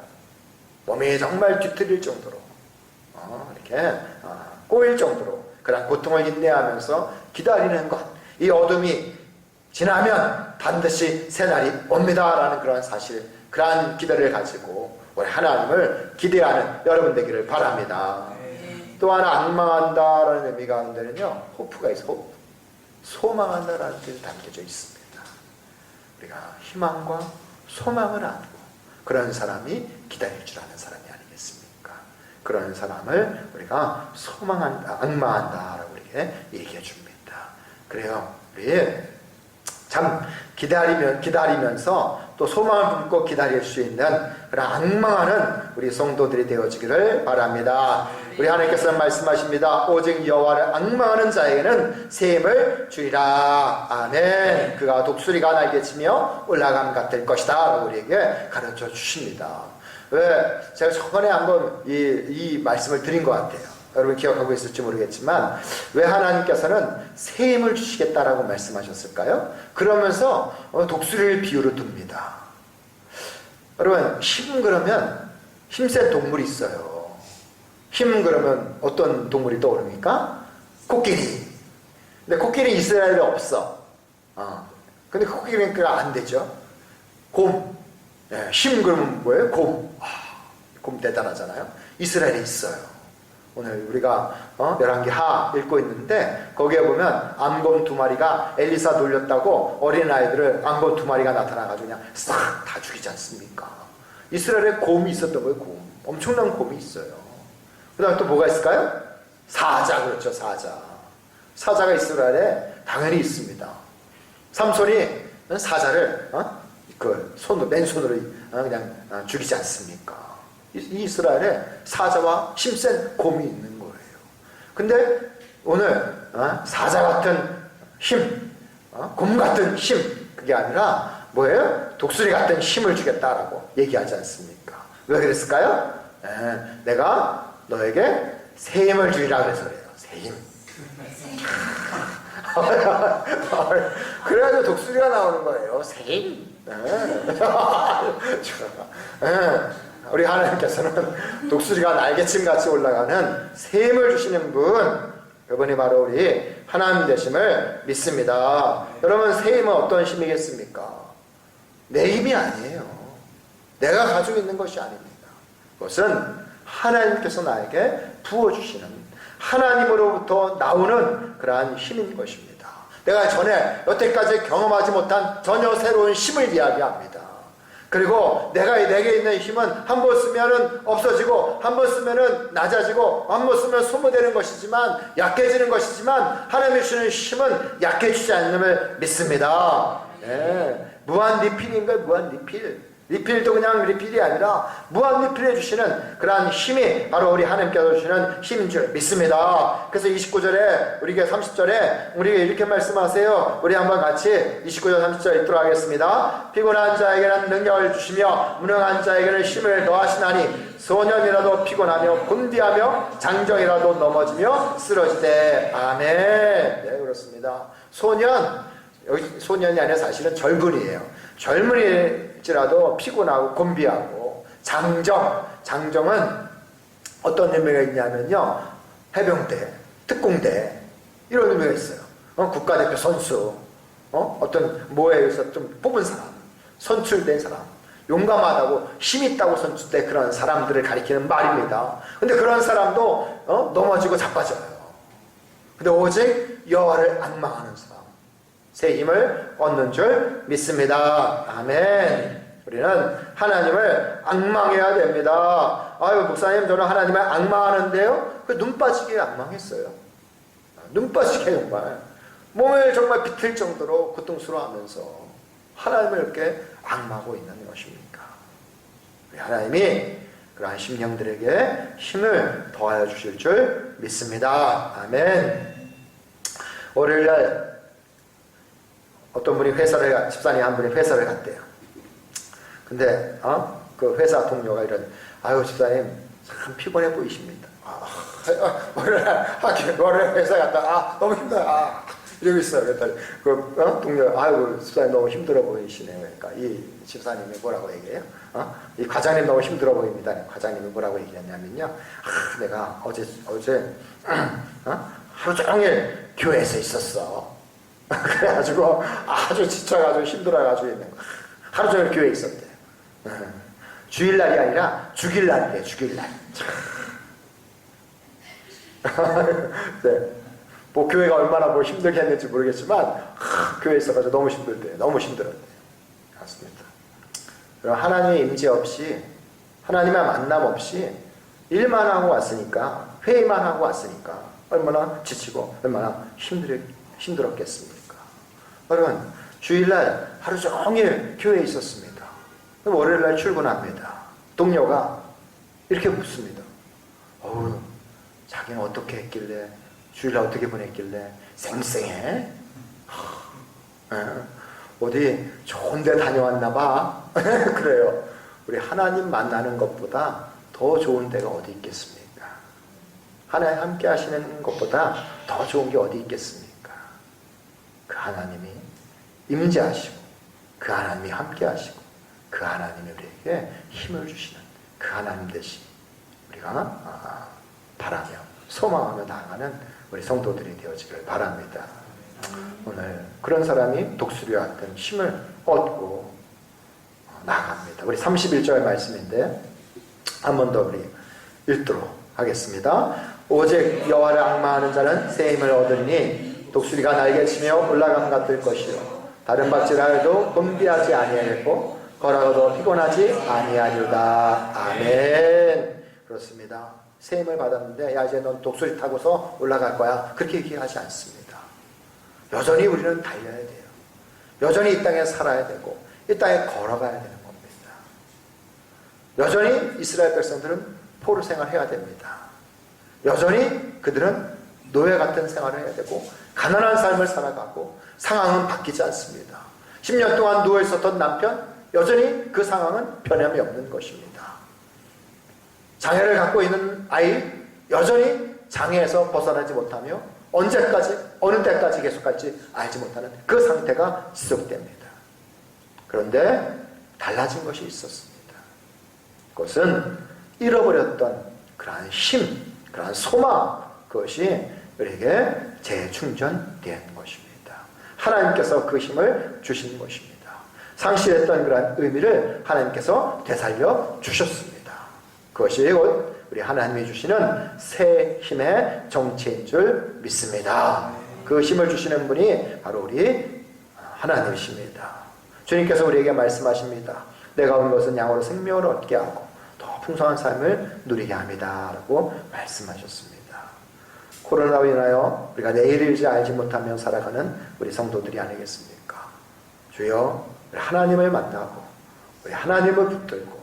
몸이 정말 뒤틀릴 정도로 이렇게 꼬일 정도로 그런 고통을 인내하면서 기다리는 것, 이 어둠이 지나면 반드시 새날이 옵니다라는 그런 사실, 그러한 기대를 가지고 우리 하나님을 기대하는 여러분 되기를 바랍니다. 또 하나 악망한다라는 의미 가운데는요, 호프가 있어요. 호프. 소망한다라는 뜻이 담겨져 있습니다. 우리가 희망과 소망을 안고 그런 사람이 기다릴 줄 아는 사람이 아니겠습니까? 그런 사람을 우리가 악망한다라고 이렇게 얘기해 줍니다. 그래요, 우리 참 기다리면서 또 소망을 품고 기다릴 수 있는 그런 악망하는 우리 성도들이 되어지기를 바랍니다. 우리 하나님께서 말씀하십니다. 오직 여호와를 악망하는 자에게는 새 힘을 주리라. 아멘. 그가 독수리가 날개치며 올라감 같을 것이다 라고 우리에게 가르쳐 주십니다. 왜? 제가 저번에 한번 이 말씀을 드린 것 같아요. 여러분 기억하고 있을지 모르겠지만 왜 하나님께서는 새 힘을 주시겠다라고 말씀하셨을까요? 그러면서 독수리를 비유로 둡니다. 여러분, 힘 그러면 힘센 동물이 있어요. 힘 그러면 어떤 동물이 떠오릅니까? 코끼리. 근데 코끼리 이스라엘에 없어. 근데 코끼리가 안 되죠. 곰. 네, 힘 그러면 뭐예요? 곰. 곰 대단하잖아요. 이스라엘에 있어요. 오늘 우리가 열왕기 하 읽고 있는데 거기에 보면 암곰 2마리가 엘리사 놀렸다고 어린아이들을 암곰 2마리가 나타나가지고 그냥 싹 다 죽이지 않습니까? 이스라엘에 곰이 있었던 거예요. 곰. 엄청난 곰이 있어요. 그 다음에 또 뭐가 있을까요? 사자. 그렇죠. 사자가 이스라엘에 당연히 있습니다. 삼손이 사자를 맨손으로 그냥 죽이지 않습니까? 이스라엘에 사자와 힘센 곰이 있는 거예요. 근데 오늘 사자 같은 힘, 곰 같은 힘, 그게 아니라 뭐예요? 독수리 같은 힘을 주겠다라고 얘기하지 않습니까? 왜 그랬을까요? 내가 너에게 새 힘을 주리라 그래서 그래요. 새 힘. 그래가지고 독수리가 나오는 거예요. 새 힘. 우리 하나님께서는 독수리가 날개침같이 올라가는 새 힘을 주시는 분, 그분이 바로 우리 하나님 되심을 믿습니다. 여러분, 새 힘은 어떤 힘이겠습니까? 내 힘이 아니에요. 내가 가지고 있는 것이 아닙니다. 그것은 하나님께서 나에게 부어주시는, 하나님으로부터 나오는 그러한 힘인 것입니다. 내가 전에 여태까지 경험하지 못한 전혀 새로운 힘을 이야기합니다. 그리고 내게 있는 힘은 한 번 쓰면은 없어지고, 한 번 쓰면은 낮아지고, 한 번 쓰면 소모되는 것이지만, 약해지는 것이지만, 하나님이 주시는 힘은 약해지지 않음을 믿습니다. 무한 리필인 거예요. 무한 리필. 리필도 그냥 리필이 아니라 무한 리필해 주시는 그러한 힘이 바로 우리 하나님께서 주시는 힘인 줄 믿습니다. 그래서 29절에 우리가 30절에 우리가 이렇게 말씀하세요. 우리 한번 같이 29절 30절 읽도록 하겠습니다. 피곤한 자에게는 능력을 주시며 무능한 자에게는 힘을 더하시나니 소년이라도 피곤하며 곤비하며 장정이라도 넘어지며 쓰러지되. 아멘. 네, 그렇습니다. 여기 소년이 아니라 사실은 젊은이에요. 젊은이일지라도 피곤하고 곤비하고 장정은 어떤 의미가 있냐면요, 해병대, 특공대 이런 의미가 있어요. 국가대표 선수, 어떤 뭐에서 좀 뽑은 사람, 선출된 사람, 용감하다고 힘있다고 선출된 그런 사람들을 가리키는 말입니다. 근데 그런 사람도 넘어지고 자빠져요. 근데 오직 여호와를 앙망하는 사람, 새 힘을 얻는 줄 믿습니다. 아멘. 우리는 하나님을 앙망해야 됩니다. 아유, 목사님, 저는 하나님을 앙망하는데요, 눈 빠지게 앙망했어요. 눈 빠지게 정말 몸을 정말 비틀 정도로 고통스러워하면서 하나님을 이렇게 앙망하고 있는 것입니까? 우리 하나님이 그러한 심령들에게 힘을 더하여 주실 줄 믿습니다. 아멘. 월요일날 어떤 분이 집사님 한 분이 회사를 갔대요. 근데 그 회사 동료가 아유, 집사님 참 피곤해 보이십니다. 월요일 회사 갔다 너무 힘들어. 이러고 있어요. 그랬더니 동료, 아유, 집사님 너무 힘들어 보이시네요. 그러니까 이 집사님이 뭐라고 얘기해요? 이 과장님 너무 힘들어 보입니다. 과장님이 뭐라고 얘기했냐면요, 내가 어제 하루 종일 교회에서 있었어. 그래가지고 아주 지쳐가지고 힘들어가지고 있는 거. 하루 종일 교회에 있었대. 주일날이 아니라 주길날이래. 주길날. 네. 뭐 교회가 얼마나 힘들게 했는지 모르겠지만 교회에 있어가지고 너무 힘들대. 너무 힘들었대. 그렇습니다. 하나님의 임재 없이, 하나님의 만남 없이 일만 하고 왔으니까, 회의만 하고 왔으니까 얼마나 지치고 얼마나 힘들었겠습니까? 여러분, 주일날 하루 종일 교회에 있었습니다. 월요일날 출근합니다. 동료가 이렇게 묻습니다. 자기는 어떻게 했길래, 주일날 어떻게 보냈길래 쌩쌩해? 어디 좋은 데 다녀왔나 봐. 그래요. 우리 하나님 만나는 것보다 더 좋은 데가 어디 있겠습니까? 하나님 함께 하시는 것보다 더 좋은 게 어디 있겠습니까? 그 하나님이 임재하시고, 그 하나님이 함께 하시고, 그 하나님이 우리에게 힘을 주시는 그 하나님 대신 우리가 바라며 소망하며 나아가는 우리 성도들이 되어지길 바랍니다. 오늘 그런 사람이 독수리와 같은 힘을 얻고 나아갑니다. 우리 31절 말씀인데 한 번 더 우리 읽도록 하겠습니다. 오직 여호와를 앙망하는 자는 새 힘을 얻으니 독수리가 날개치며 올라감 같을 것이요 다른 박질하여도 곤비하지 아니하겠고 걸어도 피곤하지 아니하리로다. 아멘. 그렇습니다. 새 힘을 받았는데 야, 이제 넌 독수리 타고서 올라갈 거야, 그렇게 얘기하지 않습니다. 여전히 우리는 달려야 돼요. 여전히 이 땅에 살아야 되고 이 땅에 걸어가야 되는 겁니다. 여전히 이스라엘 백성들은 포로 생활해야 됩니다. 여전히 그들은 노예 같은 생활을 해야 되고 가난한 삶을 살아가고 상황은 바뀌지 않습니다. 10년 동안 누워있었던 남편, 여전히 그 상황은 변함이 없는 것입니다. 장애를 갖고 있는 아이, 여전히 장애에서 벗어나지 못하며 언제까지, 어느 때까지 계속 갈지 알지 못하는 그 상태가 지속됩니다. 그런데 달라진 것이 있었습니다. 그것은 잃어버렸던 그러한 힘, 그러한 소망, 그것이 우리에게 재충전된 것입니다. 하나님께서 그 힘을 주신 것입니다. 상실했던 그러한 의미를 하나님께서 되살려 주셨습니다. 그것이 곧 우리 하나님이 주시는 새 힘의 정체인 줄 믿습니다. 그 힘을 주시는 분이 바로 우리 하나님이십니다. 주님께서 우리에게 말씀하십니다. 내가 온 것은 양으로 생명을 얻게 하고 더 풍성한 삶을 누리게 합니다 라고 말씀하셨습니다. 코로나로 인하여 우리가 내일일지 알지 못하며 살아가는 우리 성도들이 아니겠습니까? 주여, 우리 하나님을 만나고 우리 하나님을 붙들고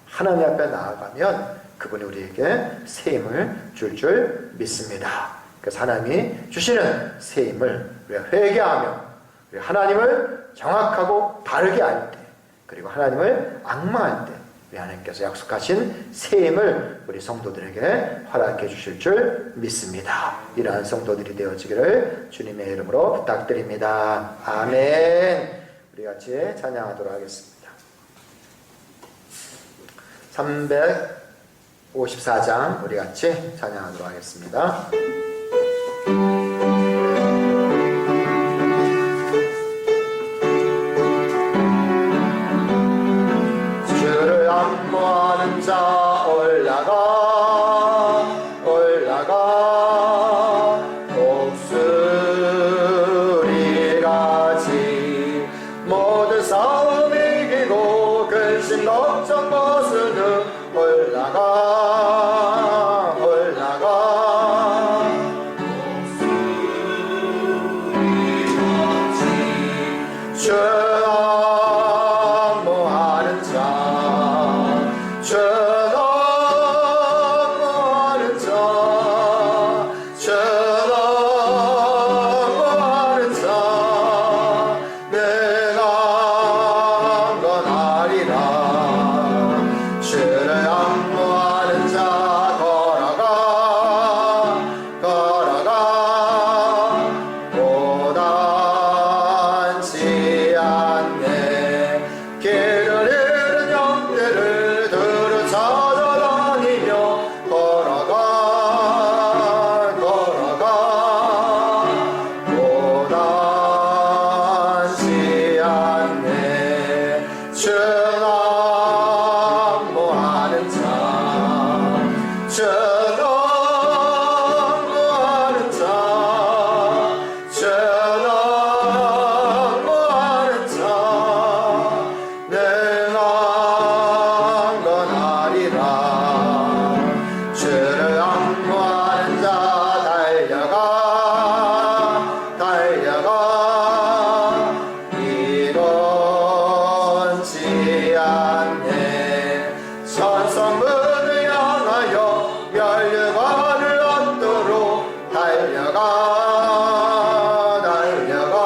하나님 앞에 나아가면 그분이 우리에게 새 힘을 줄 믿습니다. 그래서 하나님이 주시는 새 힘을 우리가 회개하며 우리 하나님을 정확하고 바르게 알 때, 그리고 하나님을 앙망할 때 우리 하나님께서 약속하신 새 힘을 우리 성도들에게 허락해 주실 줄 믿습니다. 이러한 성도들이 되어지기를 주님의 이름으로 부탁드립니다. 아멘. 우리 같이 찬양하도록 하겠습니다. 354장 우리 같이 찬양하도록 하겠습니다. 주를 안무하는 자 올라가 올라가 독수리같이 모든 싸움 이기고 근심 걱정 벗은 후 올라가 올라가 주 안무하는 자 주 안무하는 자 주 안무하는 자 내가 건하리라 주를 안무하는 자 걸어가 걸어가 고단치 않네 길을 잃은 영들을 두루 찾아다니며 걸어가 걸어가 고단치 않네 주 안무하는 자 주 안무하는 자 주 안무하는 자 내가 건하리라 주를 안무하는 자 달려가 달려가 이건치 않네 천성문을 향하여 멸류관을 얻도록 달려가 달려가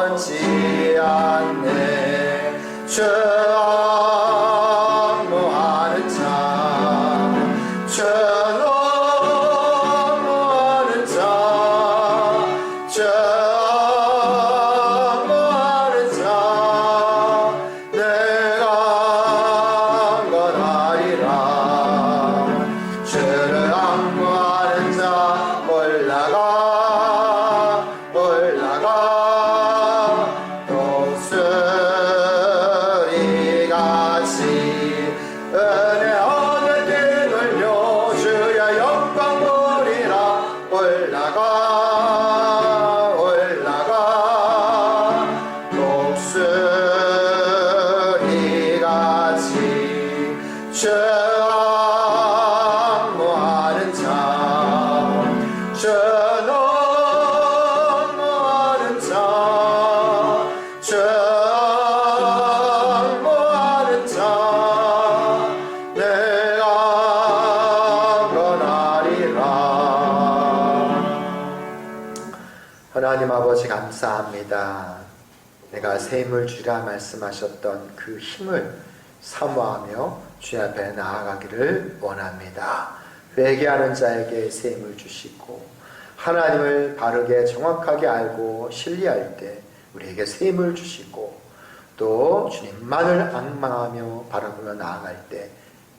이건치 않네 주 안무하는 자 주 안무하는 자 주 안무하는 자 내가 건하리라 주를 안무하는 자 올라가 올라가 독수리같이 은혜 하늘 뛰놀며 주의 영광 보리라 올라가 올라가 독수리같이 주 안무하는 자 주 안무하는 자 주 안무하는 자 내가 건하리라 하나님 아버지 감사합니다. 내가 새 힘을 주라 말씀하셨던 그 힘을 사모하며 주님 앞에 나아가기를 원합니다. 회개하는 자에게 새 힘을 주시고 하나님을 바르게 정확하게 알고 신뢰할 때 우리에게 새 힘을 주시고 또 주님만을 앙망하며 바라보며 나아갈 때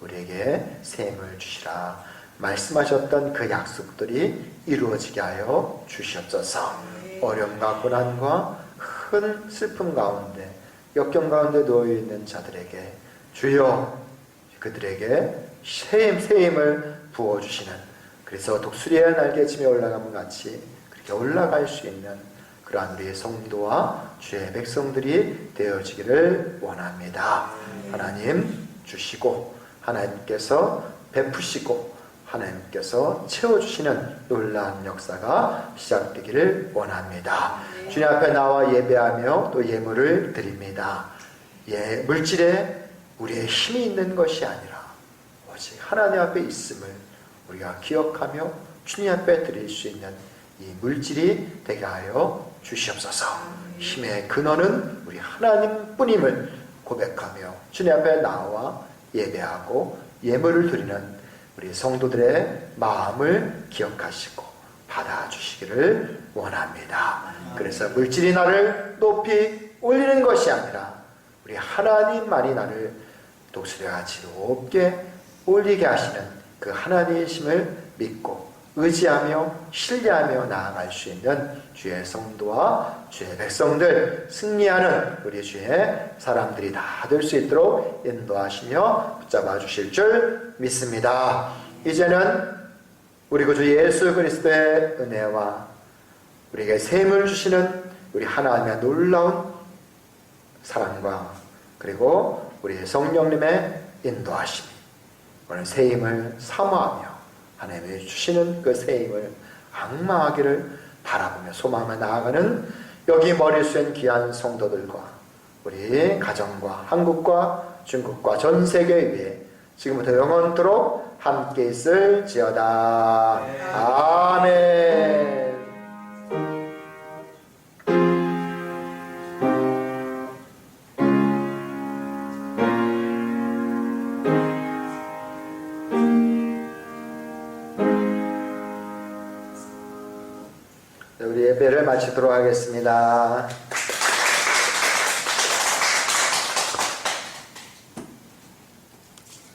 우리에게 새 힘을 주시라 말씀하셨던 그 약속들이 이루어지게 하여 주시옵소서. 어려움과 고난과 큰 슬픔 가운데 역경 가운데 놓여있는 자들에게 주여 그들에게 새 힘을 부어주시는 그래서 독수리의 날개침에 올라가면 같이 그렇게 올라갈 수 있는 그러한 우리의 성도와 주의 백성들이 되어지기를 원합니다. 하나님 주시고 하나님께서 베푸시고 하나님께서 채워주시는 놀라운 역사가 시작되기를 원합니다. 주님 앞에 나와 예배하며 또 예물을 드립니다. 물질에 우리의 힘이 있는 것이 아니라 오직 하나님 앞에 있음을 우리가 기억하며 주님 앞에 드릴 수 있는 이 물질이 되게 하여 주시옵소서. 힘의 근원은 우리 하나님뿐임을 고백하며 주님 앞에 나와 예배하고 예물을 드리는 우리 성도들의 마음을 기억하시고 받아주시기를 원합니다. 그래서 물질이 나를 높이 올리는 것이 아니라 우리 하나님만이 나를 독수리같이 높게 올리게 하시는 그 하나님이심을 믿고 의지하며 신뢰하며 나아갈 수 있는 주의 성도와 주의 백성들, 승리하는 우리 주의 사람들이 다 될 수 있도록 인도하시며 붙잡아 주실 줄 믿습니다. 이제는 우리 구주 예수 그리스도의 은혜와 우리에게 샘을 주시는 우리 하나님의 놀라운 사랑과 그리고 우리 성령님의 인도하심이 오늘 새 힘을 사모하며 하나님이 주시는 그 새 힘을 악마하기를 바라보며 소망하며 나아가는 여기 머리 쏜 귀한 성도들과 우리 가정과 한국과 중국과 전 세계에 위해 지금부터 영원토록 함께 있을지어다. 아멘. 우리 예배를 마치도록 하겠습니다.